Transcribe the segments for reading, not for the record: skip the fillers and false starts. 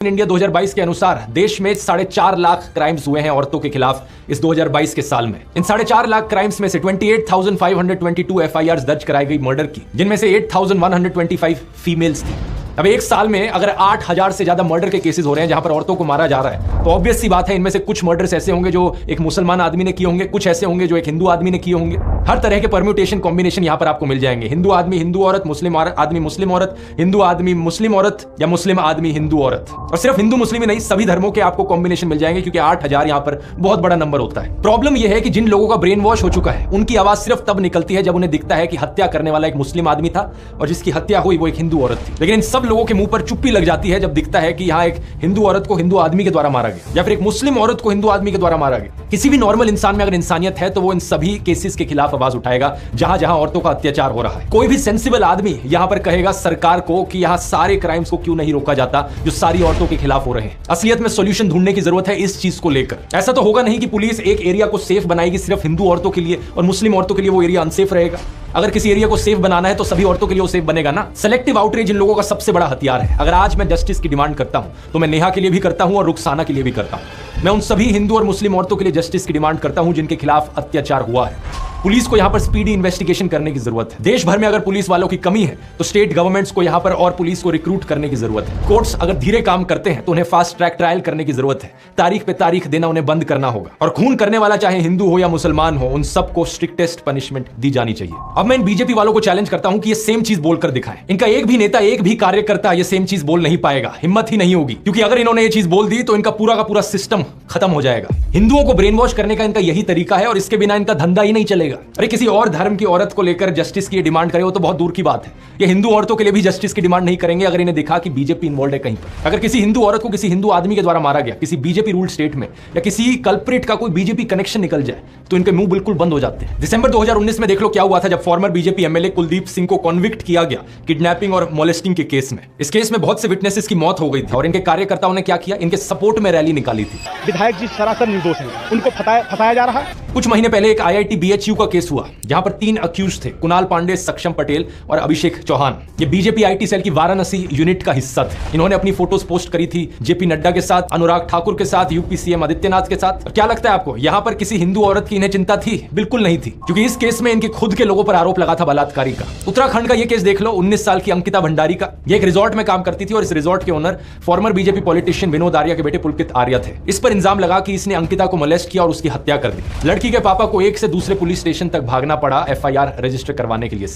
India 2022 के अनुसार देश में 4.5 लाख क्राइम्स हुए हैं औरतों के खिलाफ इस 2022 के साल में। इन 4.5 लाख क्राइम्स में से 28,522 एफआईआर दर्ज कराई गई मर्डर की, जिनमें से 8,125 फीमेल्स थी। अब एक साल में अगर 8,000 से ज्यादा मर्डर के केसेस हो रहे हैं जहां पर औरतों को मारा जा रहा है, तो ऑब्वियस सी बात है इनमें से कुछ मर्डर्स ऐसे होंगे जो एक मुसलमान आदमी ने किए होंगे, कुछ ऐसे होंगे जो एक हिंदू आदमी ने किए होंगे। हर तरह के परम्यूटेशन कॉम्बिनेशन यहां पर आपको मिल जाएंगे। हिंदू आदमी हिंदू औरत, मुस्लिम आदमी मुस्लिम औरत, हिंदू आदमी मुस्लिम औरत या मुस्लिम आदमी हिंदू औरत। और सिर्फ हिंदू मुस्लिम ही नहीं, सभी धर्मों के आपको कॉम्बिनेशन मिल जाएंगे, क्योंकि 8,000 यहां पर बहुत बड़ा नंबर होता है। प्रॉब्लम यह है कि जिन लोगों का ब्रेन वॉश हो चुका है उनकी आवाज सिर्फ तब निकलती है जब उन्हें दिखता है कि हत्या करने वाला एक मुस्लिम आदमी था और जिसकी हत्या हुई वो एक हिंदू औरत थी। लेकिन इन सब लोगों के मुंह पर चुप्पी लग जाती है जब दिखता है कि यहां एक हिंदू औरत को हिंदू आदमी के द्वारा मारा गया या फिर एक मुस्लिम औरत को हिंदू आदमी के द्वारा मारा गया। किसी भी नॉर्मल इंसान में अगर इंसानियत है तो वो इन सभी केसेस के खिलाफ आवाज उठाएगा जहां जहां औरतों का अत्याचार हो रहा है। कोई भी सेंसिबल आदमी यहां पर कहेगा सरकार को कि यहां सारे क्राइम्स को क्यों नहीं रोका जाता जो सारी औरतों के खिलाफ हो रहे हैं। असलियत में सॉल्यूशन ढूंढने की जरूरत है इस चीज को लेकर। ऐसा तो होगा नहीं कि पुलिस एक एरिया को सेफ बनाएगी सिर्फ हिंदू औरतों के लिए और मुस्लिम औरतों के लिए वो एरिया अनसेफ रहेगा। अगर किसी एरिया को सेफ बनाना है तो सभी औरतों के लिए वो सेफ बनेगा ना। सेलेक्टिव आउटरीच इन लोगों का सबसे बड़ा हथियार है। अगर आज मैं जस्टिस की डिमांड करता हूं तो मैं नेहा के लिए भी करता हूं और रुखसाना के लिए भी करता हूं। मैं उन सभी हिंदू और मुस्लिम औरतों के लिए जस्टिस की डिमांड करता हूं जिनके खिलाफ अत्याचार हुआ है। पुलिस को यहां पर स्पीडी इन्वेस्टिगेशन करने की जरूरत है। देश भर में अगर पुलिस वालों की कमी है तो स्टेट गवर्नमेंट्स को यहां पर और पुलिस को रिक्रूट करने की जरूरत है। कोर्ट्स अगर धीरे काम करते हैं तो उन्हें फास्ट ट्रैक ट्रायल करने की जरूरत है। तारीख पे तारीख देना उन्हें बंद करना होगा और खून करने वाला चाहे हिंदू हो या मुसलमान हो, उन सबको स्ट्रिक्टेस्ट पनिशमेंट दी जानी चाहिए। अब मैं इन बीजेपी वालों को चैलेंज करता हूं कि ये सेम चीज बोलकर दिखाएं। इनका एक भी नेता, एक भी कार्यकर्ता ये सेम चीज बोल नहीं पाएगा, हिम्मत ही नहीं होगी, क्योंकि अगर इन्होंने ये चीज बोल दी तो इनका पूरा का पूरा सिस्टम खत्म हो जाएगा। हिंदुओं को ब्रेन वॉश करने का इनका यही तरीका है और इसके बिना इनका धंधा ही नहीं चलेगा। अरे किसी और धर्म की औरत को लेकर जस्टिस की डिमांड करे वो तो बहुत दूर की बात है। ये हिंदू औरतों के लिए भी जस्टिस की डिमांड नहीं करेंगे अगर इन्हें दिखा कि बीजेपी इन्वॉल्व है कहीं पर। अगर किसी हिंदू औरत को किसी हिंदू आदमी के द्वारा मारा गया किसी बीजेपी रूल्ड स्टेट में या किसी कल्प्रिट का कोई बीजेपी कनेक्शन निकल जाए तो इनके मुंह बिल्कुल बंद हो जाते हैं। दिसंबर 2019 में देख लो क्या हुआ था जब farmer BJP MLA Kuldeep Singh को कॉन्विक्ट किया गया किडनैपिंग और मोलेस्टिंग के केस में। इस केस में बहुत से विटनेसेस की मौत हो गई थी और इनके कार्यकर्ताओं ने क्या किया, इनके सपोर्ट में रैली निकाली थी। विधायक जी सरासर निर्दोष हैं, उनको फंसाया जा रहा है। कुछ महीने पहले एक आईआईटी बीएचयू का केस हुआ जहां पर 3 अक्यूज थे, कुणाल पांडे, सक्षम पटेल और अभिषेक चौहान। ये बीजेपी आईटी सेल की वाराणसी यूनिट का हिस्सा थे। इन्होंने अपनी फोटोज पोस्ट करी थी जेपी नड्डा के साथ, अनुराग ठाकुर के साथ, यूपी सीएम आदित्यनाथ के साथ। और क्या लगता है आपको यहां पर किसी हिंदू औरत की इन्हें चिंता थी? बिल्कुल नहीं थी, क्योंकि इस केस में इनके खुद के लोगों पर आरोप लगा था बलात्कारी का। उत्तराखंड का ये केस देख लो, 19 साल की अंकिता भंडारी का। ये एक रिजॉर्ट में काम करती थी और इस रिजॉर्ट के owner farmer BJP politician Vinod Arya के बेटे पुलकित आर्या थे। इस पर इल्जाम लगा कि इसने अंकिता को मोलेस्ट किया और उसकी हत्या कर दी। लड़की के पापा को एक से दूसरे पुलिस स्टेशन तक भागना पड़ा एफआईआर रजिस्टर करवाने के लिए।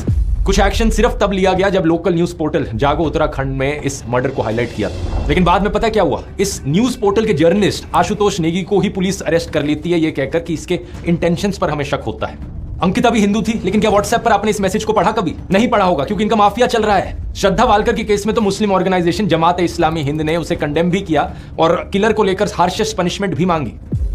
कुछ एक्शन सिर्फ तब लिया गया जब लोकल न्यूज पोर्टल जागो उत्तराखंड में इस मर्डर को हाईलाइट किया था। लेकिन बाद में पता क्या हुआ, इस न्यूज पोर्टल के जर्नलिस्ट आशुतोष नेगी को ही पुलिस अरेस्ट कर लेती है, ये कहकर कि इसके इंटेंशंस पर हमें शक होता है। अंकिता भी हिंदू थी, लेकिन क्या व्हाट्सएप पर आपने इस मैसेज को पढ़ा? कभी नहीं पढ़ा होगा, क्योंकि इनका माफिया चल रहा है। श्रद्धा वालकर के केस में तो मुस्लिम ऑर्गेनाइजेशन जमात इस्लामी हिंद ने उसे कंडेम भी किया और किलर को लेकर हार्शेस्ट पनिशमेंट भी मांगी।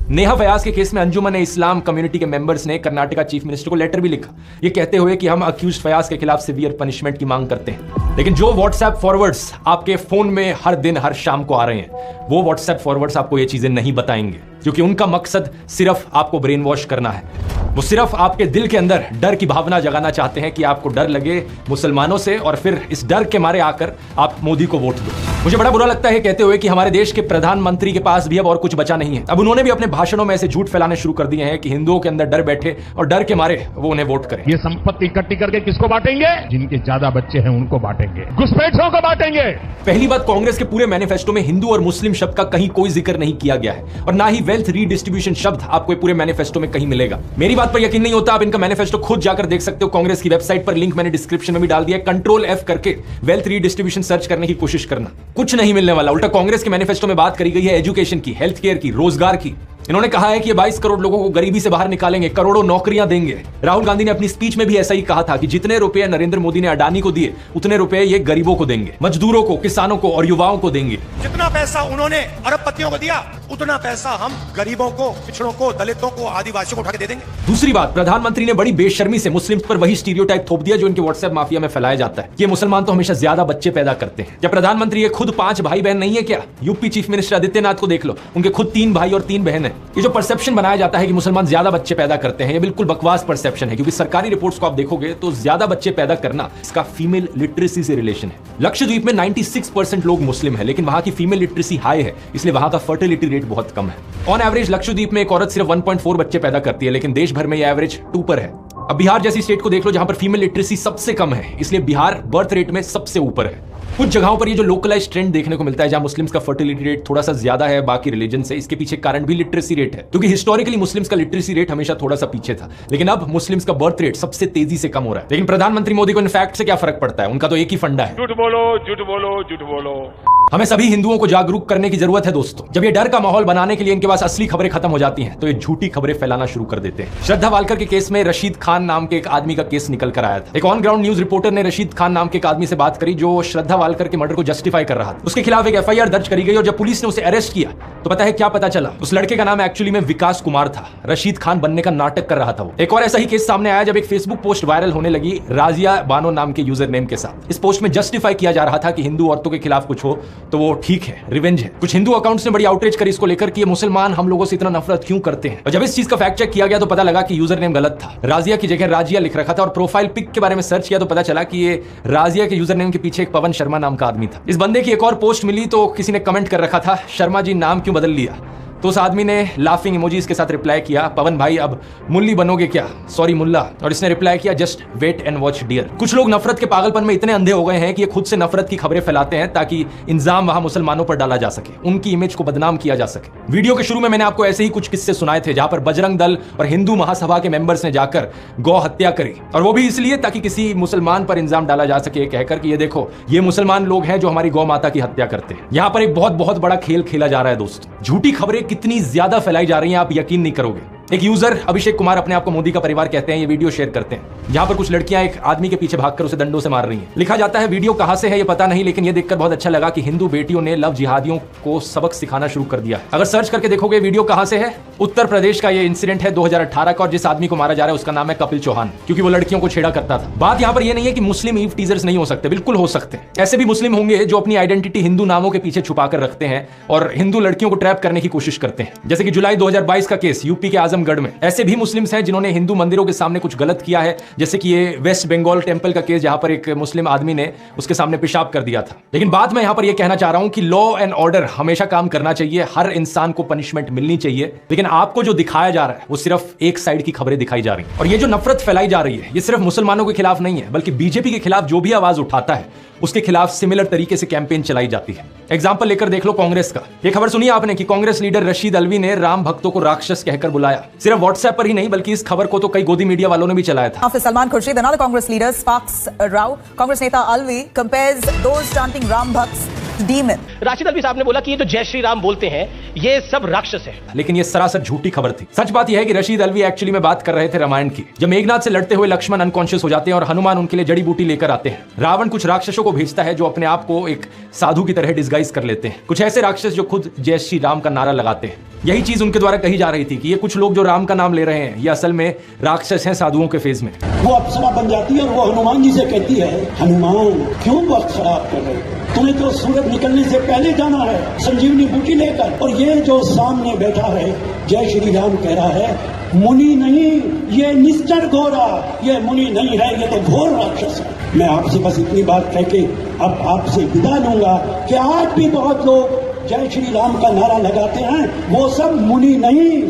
नेहा फयाज के केस में अंजुमन इस्लाम कम्युनिटी के मेंबर्स ने कर्नाटका चीफ मिनिस्टर को लेटर भी लिखा, ये कहते हुए कि हम अक्यूज फयाज के खिलाफ सीवियर पनिशमेंट की मांग करते हैं। लेकिन जो व्हाट्सएप फॉरवर्ड्स आपके फोन में हर दिन हर शाम को आ रहे हैं, वो व्हाट्सएप फॉरवर्ड्स आपको ये चीजें नहीं बताएंगे, क्योंकि उनका मकसद सिर्फ आपको ब्रेन वॉश करना है। वो सिर्फ आपके दिल के अंदर डर की भावना जगाना चाहते हैं कि आपको डर लगे मुसलमानों से और फिर इस डर के मारे आकर आप मोदी को वोट दो। मुझे बड़ा बुरा लगता है कहते हुए कि हमारे देश के प्रधानमंत्री के पास भी अब और कुछ बचा नहीं है। अब उन्होंने भी अपने भाषणों में ऐसे झूठ फैलाने शुरू कर दिए हैं कि हिंदुओं के अंदर डर बैठे और डर के मारे वो उन्हें वोट करें। ये संपत्ति इकट्ठी करके किसको बांटेंगे? जिनके ज्यादा बच्चे हैं उनको बांटेंगे, घुसपैठियों को बांटेंगे। पहली बात, कांग्रेस के पूरे मैनिफेस्टो में हिंदू और मुस्लिम शब्द का कहीं कोई जिक्र नहीं किया गया है और ना ही वेल्थ रीडिस्ट्रीब्यूशन शब्द आपको पूरे मैनिफेस्टो में कहीं मिलेगा। मेरी बात पर यकीन नहीं होता, आप इनका मैनिफेस्टो खुद जाकर देख सकते हो। कांग्रेस की वेबसाइट पर लिंक मैंने डिस्क्रिप्शन में भी डाल दिया, कंट्रोल F करके वेल्थ रीडिस्ट्रीब्यूशन सर्च करने की कोशिश करना, कुछ नहीं मिलने वाला। उल्टा कांग्रेस के मैनिफेस्टो में बात करी गई है एजुकेशन की, हेल्थ केयर की, रोजगार की। इन्होंने कहा है कि ये 22 करोड़ लोगों को गरीबी से बाहर निकालेंगे, करोड़ों नौकरियां देंगे। राहुल गांधी ने अपनी स्पीच में भी ऐसा ही कहा था कि जितने रुपए नरेंद्र मोदी ने अडानी को दिए उतने रुपए ये गरीबों को देंगे, मजदूरों को, किसानों को और युवाओं को देंगे। जितना पैसा उन्होंने अरबपतियों को दिया उतना पैसा हम गरीबों को, पिछड़ों को, दलितों को, आदिवासियों को उठा के दे देंगे। दूसरी बात, प्रधानमंत्री ने बड़ी बेशर्मी से मुस्लिम्स पर वही स्टीरियोटाइप थोप दिया जो इनके व्हाट्सएप माफिया में फैलाया जाता है। ये मुसलमान तो हमेशा ज्यादा बच्चे पैदा करते हैं। क्या प्रधानमंत्री ये खुद 5 भाई बहन नहीं है क्या? यूपी चीफ मिनिस्टर आदित्यनाथ को देख लो, उनके खुद 3 भाई और 3 बहन है। ये जो परसेप्शन बनाया जाता है कि मुसलमान ज्यादा बच्चे पैदा करते हैं, ये बिल्कुल बकवास परसेप्शन है, क्योंकि सरकारी रिपोर्ट्स को आप देखोगे तो ज्यादा बच्चे पैदा करना इसका फीमेल लिटरेसी से रिलेशन है। लक्षद्वीप में 96% लोग मुस्लिम है, लेकिन वहां की फीमेल लिटरेसी हाई है, इसलिए वहां का फर्टिलिटी रेट बहुत कम है। ऑन एवरेज लक्षद्वीप में एक औरत सिर्फ 1.4 बच्चे पैदा करती है, लेकिन देश भर में यह एवरेज 2 पर है। अब बिहार जैसी स्टेट को देख लो जहां पर फीमेल लिटरेसी सबसे कम है, इसलिए बिहार बर्थ रेट में सबसे ऊपर है। कुछ जगहों पर ये जो लोकलाइज ट्रेंड देखने को मिलता है जहां मुस्लिम्स का फर्टिलिटी रेट थोड़ा सा ज्यादा है बाकी रिलीजन से, इसके पीछे कारण भी लिटरेसी रेट है, क्योंकि हिस्टोरिकली मुस्लिम्स का लिटरेसी रेट हमेशा थोड़ा सा पीछे था, लेकिन अब मुस्लिम्स का बर्थ रेट सबसे तेजी से कम हो रहा है। लेकिन प्रधानमंत्री मोदी को इन फैक्ट से क्या फर्क पड़ता है, उनका तो एक ही फंडा है, झूठ बोलो झूठ बोलो झूठ बोलो। हमें सभी हिंदुओं को जागरूक करने की जरूरत है दोस्तों। जब ये डर का माहौल बनाने के लिए इनके पास असली खबरें खत्म हो जाती हैं, तो ये झूठी खबरें फैलाना शुरू कर देते हैं। श्रद्धा वालकर के केस में रशीद खान नाम के एक आदमी का केस निकल कर आया था। एक ऑन ग्राउंड न्यूज रिपोर्टर ने रशीद खान नाम के एक आदमी से बात करी जो श्रद्धा वालकर के मर्डर को जस्टिफाई कर रहा था। उसके खिलाफ एक एफआईआर दर्ज करी गई और जब पुलिस ने उसे अरेस्ट किया तो पता है क्या पता चला, उस लड़के का नाम एक्चुअली में विकास कुमार था। रशीद खान बनने का नाटक कर रहा था वो। एक और ऐसा ही केस सामने आया जब एक फेसबुक पोस्ट वायरल होने लगी राजिया बानो नाम के यूजर नेम के साथ। इस पोस्ट में जस्टिफाई किया जा रहा था कि हिंदू औरतों के खिलाफ कुछ हो तो वो ठीक है, रिवेंज है। कुछ हिंदू अकाउंट्स ने बड़ी आउटरीच करी इसको लेकर कि ये मुसलमान हम लोगों से इतना नफरत क्यों करते हैं, और जब इस चीज का फैक्ट चेक किया गया तो पता लगा कि यूजर नेम गलत था। राजिया की जगह राजिया लिख रखा था, और प्रोफाइल पिक के बारे में सर्च किया तो पता चला कि ये राजिया के यूजर नेम के पीछे एक पवन शर्मा नाम का आदमी था। इस बंदे की एक और पोस्ट मिली तो किसी ने कमेंट कर रखा था, शर्मा जी नाम क्यों बदल लिया, तो उस आदमी ने लाफिंग इमोजीज के साथ रिप्लाई किया, पवन भाई अब मुल्ली बनोगे क्या, सॉरी मुल्ला। और इसने रिप्लाई किया, just wait and watch dear. कुछ लोग नफरत के पागलपन में इतने अंधे हो गए हैं कि ये खुद से नफरत की खबरें फैलाते हैं ताकि इंजाम वहां मुसलमानों पर डाला जा सके, उनकी इमेज को बदनाम किया जा सके। वीडियो के शुरू में मैंने आपको ऐसे ही कुछ किस्से सुनाए थे जहां पर बजरंग दल और हिंदू महासभा के मेंबर्स ने जाकर गौ हत्या करी, और वो भी इसलिए ताकि किसी मुसलमान पर इंजाम डाला जा सके कहकर कि ये देखो ये मुसलमान लोग हैं जो हमारी गौ माता की हत्या करते हैं। यहां पर एक बहुत बड़ा खेल खेला जा रहा है दोस्तों। झूठी खबरें कितनी ज्यादा फैलाई जा रही हैं आप यकीन नहीं करोगे। एक यूजर अभिषेक कुमार अपने आप को मोदी का परिवार कहते हैं, ये वीडियो शेयर करते हैं जहां पर कुछ लड़कियां एक आदमी के पीछे भागकर उसे डंडों से मार रही हैं। लिखा जाता है वीडियो कहां से है ये पता नहीं, लेकिन ये देखकर बहुत अच्छा लगा कि हिंदू बेटियों ने लव जिहादियों को सबक सिखाना शुरू कर दिया। अगर सर्च करके देखोगे वीडियो कहां से है, उत्तर प्रदेश का ये इंसिडेंट है 2018 का, और जिस आदमी को मारा जा रहा है उसका नाम है कपिल चौहान, क्योंकि वो लड़कियों को छेड़ा करता था। बात यहां पर यह नहीं है कि मुस्लिम ईव टीजर्स नहीं हो सकते, बिल्कुल हो सकते हैं। ऐसे भी मुस्लिम होंगे जो अपनी आइडेंटिटी हिंदू नामों के पीछे छुपाकर रखते हैं और हिंदू लड़कियों को ट्रैप करने की कोशिश करते हैं, जैसे कि जुलाई 2022 का केस यूपी के आजमगढ़ में। ऐसे भी मुस्लिम्स हैं जिन्होंने हिंदू मंदिरों के सामने कुछ गलत किया है, जैसे कि ये वेस्ट बंगाल टेंपल का केस जहां पर एक मुस्लिम आदमी ने उसके सामने पेशाब कर दिया था। लेकिन बात मैं यहां पर यह कहना चाह रहा हूं कि लॉ एंड ऑर्डर हमेशा काम करना चाहिए, हर इंसान को पनिशमेंट मिलनी चाहिए, लेकिन आपको जो दिखाया जा रहा है वो सिर्फ एक साइड की खबरें दिखाई जा रही हैं। और ये जो नफरत फैलाई जा रही है ये सिर्फ मुसलमानों के खिलाफ नहीं है, बल्कि बीजेपी के खिलाफ जो भी आवाज उठाता है उसके खिलाफ सिमिलर तरीके से कैंपेन चलाई जाती है। एग्जाम्पल लेकर देख लो कांग्रेस का। ये खबर सुनी आपने कि कांग्रेस लीडर रशीद अलवी ने राम भक्तों को राक्षस कहकर बुलाया। सिर्फ व्हाट्सएप पर ही नहीं बल्कि इस खबर को तो कई गोदी मीडिया वालों ने भी चलाया था। After Salman Khurshid, another Congress leader, Sparks Rao, Congress नेता Alvi compares those chanting Ram Bhakts to demon. Rashid Alvi साहब ने बोला कि ये जो जय श्री राम बोलते हैं ये सब राक्षस है, लेकिन ये सरासर झूठी खबर थी। सच बात यह है कि रशीद अलवी एक्चुअली में बात कर रहे थे रामायण की, जब मेघनाथ से लड़ते हुए लक्ष्मण अनकॉन्शियस हो जाते हैं और हनुमान उनके लिए जड़ी बूटी लेकर आते हैं। रावण कुछ राक्षसों को भेजता है जो अपने आप को एक साधु की तरह डिस्गाइज कर लेते हैं, कुछ ऐसे राक्षस जो खुद जय श्री राम का नारा लगाते हैं। यही चीज उनके द्वारा कही जा रही थी कि ये कुछ लोग जो राम का नाम ले रहे हैं ये असल में राक्षस हैं साधुओं के फेज में। वो अप्सरा बन जाती है और वो हनुमान जी से कहती है, हनुमान क्यों वक्त खराब कर रहे हो, तुम्हें तो सूरज निकलने से पहले जाना है संजीवनी बूटी लेकर। और ये जो सामने बैठा है जय श्री राम कह रहा है मुनि नहीं, ये निश्चर घोरा, ये मुनि नहीं है, ये तो घोर राक्षस है। मैं आपसे बस इतनी बात कह के अब आपसे विदा लूंगा कि आज भी बहुत लोग जय श्री राम का नारा लगाते हैं, वो सब मुनि नहीं,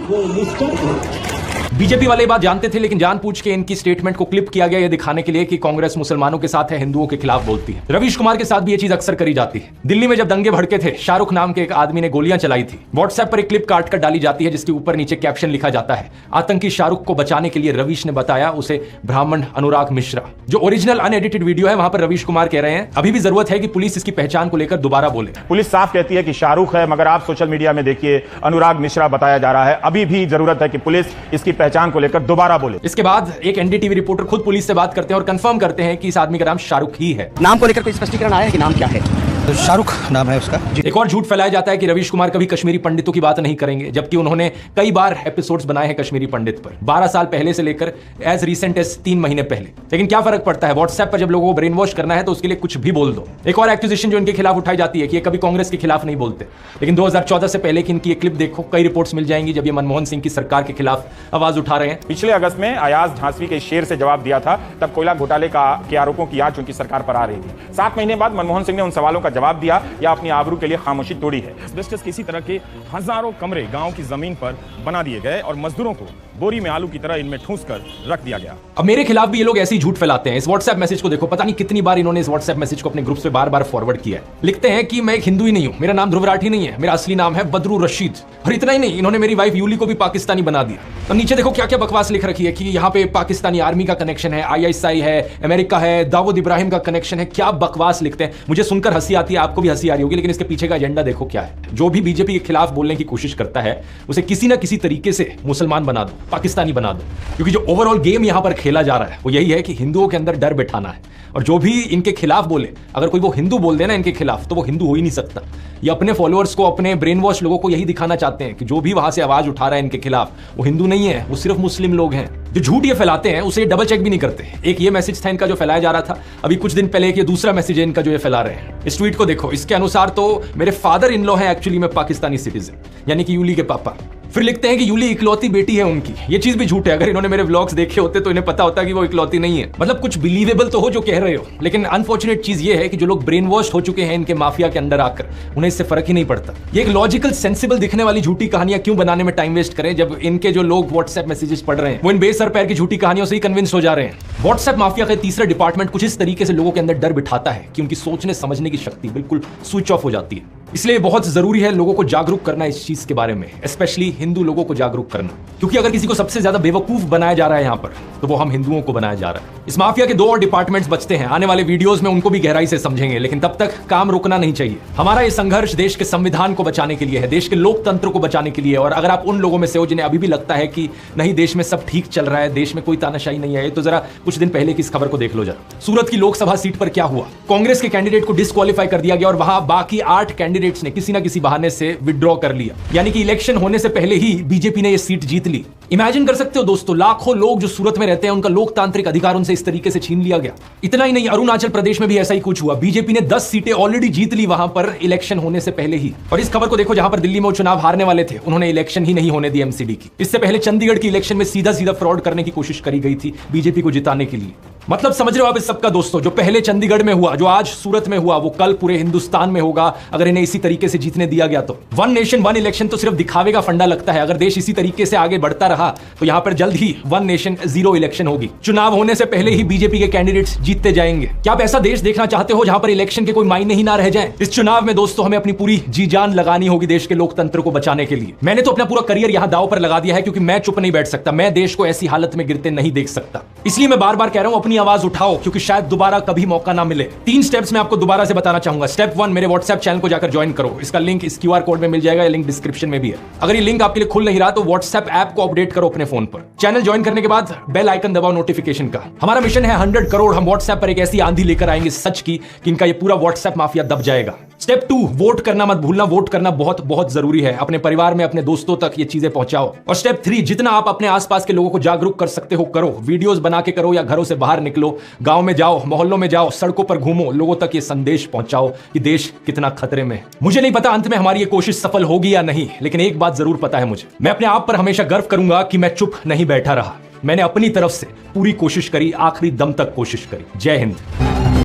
वो निश्चर घोरा। बीजेपी वाले बात जानते थे, लेकिन जानबूझ के इनकी स्टेटमेंट को क्लिप किया गया ये दिखाने के लिए कि कांग्रेस मुसलमानों के साथ है, हिंदुओं के खिलाफ बोलती है। रवीश कुमार के साथ भी ये चीज अक्सर करी जाती है। दिल्ली में जब दंगे भड़के थे, शाहरुख नाम के एक आदमी ने गोलियां चलाई थी। व्हाट्सएप पर एक क्लिप काट कर डाली जाती है जिसके ऊपर नीचे कैप्शन लिखा जाता है, आतंकी शाहरुख को बचाने के लिए रवीश ने बताया उसे ब्राह्मण अनुराग मिश्रा। जो ओरिजिनल अनएडिटेड वीडियो है वहां पर रवीश कुमार कह रहे हैं अभी भी जरूरत है कि पुलिस इसकी पहचान को लेकर दोबारा बोले। पुलिस साफ कहती है कि शाहरुख है, मगर आप सोशल मीडिया में देखिए अनुराग मिश्रा बताया जा रहा है। अभी भी जरूरत है कि पुलिस इसकी पहचान को लेकर दोबारा बोले। इसके बाद एक एनडीटीवी रिपोर्टर खुद पुलिस से बात करते हैं और कंफर्म करते हैं कि इस आदमी का नाम शाहरुख ही है। नाम को लेकर कोई स्पष्टीकरण आया है कि नाम क्या है? शाहरुख नाम है उसका। एक और झूठ फैलाया जाता है कि रवीश कुमार कभी कश्मीरी पंडितों की बात नहीं करेंगे, जबकि उन्होंने कई बार एपिसोड्स बनाए हैं कश्मीरी पंडित पर, 12 साल पहले से लेकर एज रिसेंट एज 3 महीने पहले। लेकिन क्या फर्क पड़ता है, व्हाट्सएप पर जब लोगों को ब्रेन वॉश करना है तो उसके लिए कुछ भी बोल दो। एक और एक्यूजेशन जो इनके खिलाफ उठाई जाती है कि ये कभी कांग्रेस के खिलाफ नहीं बोलते, लेकिन 2014 से पहले की इनकी एक क्लिप देखो, कई रिपोर्ट्स मिल जाएंगी जब ये मनमोहन सिंह की सरकार के खिलाफ आवाज उठा रहे हैं। पिछले अगस्त में अयाज झांसी के शेर से जवाब दिया था, तब कोयला घोटाले के आरोपों की आंच उनकी सरकार पर आ रही थी। 7 महीने बाद मनमोहन सिंह ने उन सवालों का जवाब दिया या अपनी आबरू के लिए खामोशी तोड़ी है। एस्बेस्टस के इसी तरह के हजारों कमरे गांव की जमीन पर बना दिए गए और मजदूरों को बोरी में आलू की तरह इनमें ठूंस कर रख दिया गया। अब मेरे खिलाफ भी ये लोग ऐसे ही झूठ फैलाते हैं। इस व्हाट्सएप मैसेज को देखो, पता नहीं कितनी बार इन्होंने इस व्हाट्सएप मैसेज को अपने ग्रुप पे बार-बार फॉरवर्ड किया है। लिखते हैं कि मैं एक हिंदू ही नहीं हूं, मेरा नाम ध्रुव राठी नहीं है, मेरा असली नाम है बदरू रशीद। और इतना ही नहीं, इन्होंने मेरी वाइफ यूली को भी पाकिस्तानी बना दिया। तो नीचे देखो क्या क्या बकवास लिख रखी है कि यहाँ पे पाकिस्तानी आर्मी का कनेक्शन है, ISI है, अमेरिका है, दाऊद इब्राहिम का कनेक्शन है। क्या बकवास लिखते हैं, मुझे सुनकर हंसी आती है, आपको भी हंसी आ रही होगी, लेकिन इसके पीछे का एजेंडा देखो क्या है। जो भी बीजेपी के खिलाफ बोलने की कोशिश करता है उसे किसी ना किसी तरीके से मुसलमान बना दो, पाकिस्तानी बना दो, क्योंकि जो ओवरऑल गेम यहां पर खेला जा रहा है वो यही है कि हिंदुओं के अंदर डर बिठाना है। और जो भी इनके खिलाफ बोले, अगर कोई वो हिंदू बोल देना इनके खिलाफ, तो वो हिंदू हो ही नहीं सकता। ये अपने फॉलोअर्स को, अपने ब्रेन वॉश लोगों को यही दिखाना चाहते हैं कि जो भी वहां से आवाज उठा रहा है इनके खिलाफ वो हिंदू नहीं है, वो सिर्फ मुस्लिम लोग हैं। जो झूठ ये फैलाते हैं उसे डबल चेक भी नहीं करते। एक ये मैसेज था इनका जो फैलाया जा रहा था, अभी कुछ दिन पहले एक ये दूसरा मैसेज है इनका जो ये फैला रहे हैं। इस ट्वीट को देखो, इसके अनुसार तो मेरे फादर इन लॉ है एक्चुअली में पाकिस्तानी सिटीजन, यानी कि यूली के पापा। फिर लिखते हैं कि यूली इकलौती बेटी है उनकी। ये चीज भी झूठ है, अगर इन्होंने मेरे व्लॉग्स देखे होते तो इन्हें पता होता कि वो इकलौती नहीं है। मतलब कुछ बिलीवेबल तो हो जो कह रहे हो, लेकिन अनफॉर्चुनेट चीज ये है कि जो लोग ब्रेन वॉश हो चुके हैं इनके माफिया के अंदर आकर, उन्हें इससे फर्क ही नहीं पड़ता। ये एक लॉजिकल सेंसिबल दिखने वाली झूठी कहानियां क्यों बनाने में टाइम वेस्ट करें, जब इनके जो लोग व्हाट्सएप मैसेजेस पढ़ रहे हैं वो इन बेसर पैर की झूठी कहानियों से ही कन्विंस हो जा रहे हैं। व्हाट्सएप माफिया का तीसरा डिपार्टमेंट कुछ इस तरीके से लोगों के अंदर डर बिठाता है कि उनकी सोचने समझने की शक्ति बिल्कुल स्विच ऑफ हो जाती है। इसलिए बहुत जरूरी है लोगों को जागरूक करना इस चीज के बारे में, स्पेशली हिंदू लोगों को जागरूक करना, क्योंकि अगर किसी को सबसे ज्यादा बेवकूफ बनाया जा रहा है यहां पर, तो वो हम हिंदुओं को बनाया जा रहा है। इस माफिया के 2 और डिपार्टमेंट्स बचते हैं, आने वाले वीडियोस में उनको भी गहराई से समझेंगे, लेकिन तब तक काम रुकना नहीं चाहिए। हमारा ये संघर्ष देश के संविधान को बचाने के लिए है, देश के लोकतंत्र को बचाने के लिए। और अगर आप उन लोगों में से हो जिन्हें अभी भी लगता है कि नहीं देश में सब ठीक चल रहा है, देश में कोई तानाशाही नहीं है, तो जरा कुछ दिन पहले की इस खबर को देख लो जरा। सूरत की लोकसभा सीट पर क्या हुआ, कांग्रेस के कैंडिडेट को डिस्क्वालीफाई कर दिया गया और वहां बाकी 8 कैंडिडेट्स ने किसी ना किसी बहाने से विड्रॉ कर लिया, यानी कि इलेक्शन होने से पहले ही बीजेपी ने यह सीट जीत ली। इमेजिन कर सकते हो दोस्तों, लाखों लोग जो सूरत में रहते हैं उनका लोकतांत्रिक अधिकार उनसे इस तरीके से छीन लिया गया। इतना ही नहीं, अरुणाचल प्रदेश में भी ऐसा ही कुछ हुआ। बीजेपी ने 10 सीटें ऑलरेडी जीत ली वहां पर इलेक्शन होने से पहले ही। और इस खबर को देखो, जहां पर दिल्ली में वो चुनाव हारने वाले थे उन्होंने इलेक्शन ही नहीं होने दी एमसीडी की। इससे पहले चंडीगढ़ की इलेक्शन में सीधा सीधा फ्रॉड करने की कोशिश करी गई थी बीजेपी को जिताने के लिए। मतलब समझ रहे हो आप इस सबका दोस्तों, जो पहले चंडीगढ़ में हुआ, जो आज सूरत में हुआ, वो कल पूरे हिंदुस्तान में होगा अगर इन्हें इसी तरीके से जीतने दिया गया तो। 1 नेशन 1 इलेक्शन तो सिर्फ दिखावे का फंडा लगता है। अगर देश इसी तरीके से आगे बढ़ता रहा तो यहां पर जल्द ही 1 नेशन 0 इलेक्शन होगी। चुनाव होने से पहले ही बीजेपी के कैंडिडेट्स जीतते जाएंगे। क्या आप ऐसा देश देखना चाहते हो जहां पर इलेक्शन के कोई मायने ही ना रह जाए? इस चुनाव में दोस्तों हमें अपनी पूरी जी जान लगानी होगी देश के लोकतंत्र को बचाने के लिए। मैंने तो अपना पूरा करियर यहां दांव पर लगा दिया है, क्योंकि मैं चुप नहीं बैठ सकता, मैं देश को ऐसी हालत में गिरते नहीं देख सकता। इसलिए मैं बार बार कह रहा हूं, अपनी आवाज उठाओ, क्योंकि शायद दोबारा कभी मौका ना मिले। 3 स्टेप्स मैं आपको दोबारा से बताना चाहूंगा। स्टेप 1, मेरे व्हाट्सएप चैनल को जाकर ज्वाइन करो। इसका लिंक इस QR कोड में मिल जाएगा, लिंक डिस्क्रिप्शन में भी है। अगर ये लिंक आपके लिए खुल नहीं रहा तो व्हाट्सएप ऐप को अपडेट करो अपने फोन पर। चैनल ज्वाइन करने के बाद बेल आइकन दबाओ नोटिफिकेशन का। हमारा मिशन है 100 करोड़। हम व्हाट्सएप पर एक ऐसी आंधी लेकर आएंगे सच की कि इनका ये पूरा व्हाट्सएप माफिया दब जाएगा। स्टेप 2, वोट करना मत भूलना। वोट करना बहुत बहुत जरूरी है। अपने परिवार में, अपने दोस्तों तक ये चीजें पहुंचाओ। और स्टेप 3, जितना आप अपने आसपास के लोगों को जागरूक कर सकते हो करो। वीडियोस बना के करो या घरों से बाहर निकलो, गांव में जाओ, मोहल्लों में जाओ, सड़कों पर घूमो, लोगों तक ये संदेश पहुंचाओ कि देश कितना खतरे में है। मुझे नहीं पता अंत में हमारी ये कोशिश सफल होगी या नहीं, लेकिन एक बात जरूर पता है मुझे, मैं अपने आप पर हमेशा गर्व करूंगा कि मैं चुप नहीं बैठा रहा। मैंने अपनी तरफ से पूरी कोशिश करी, आखिरी दम तक कोशिश करी। जय हिंद।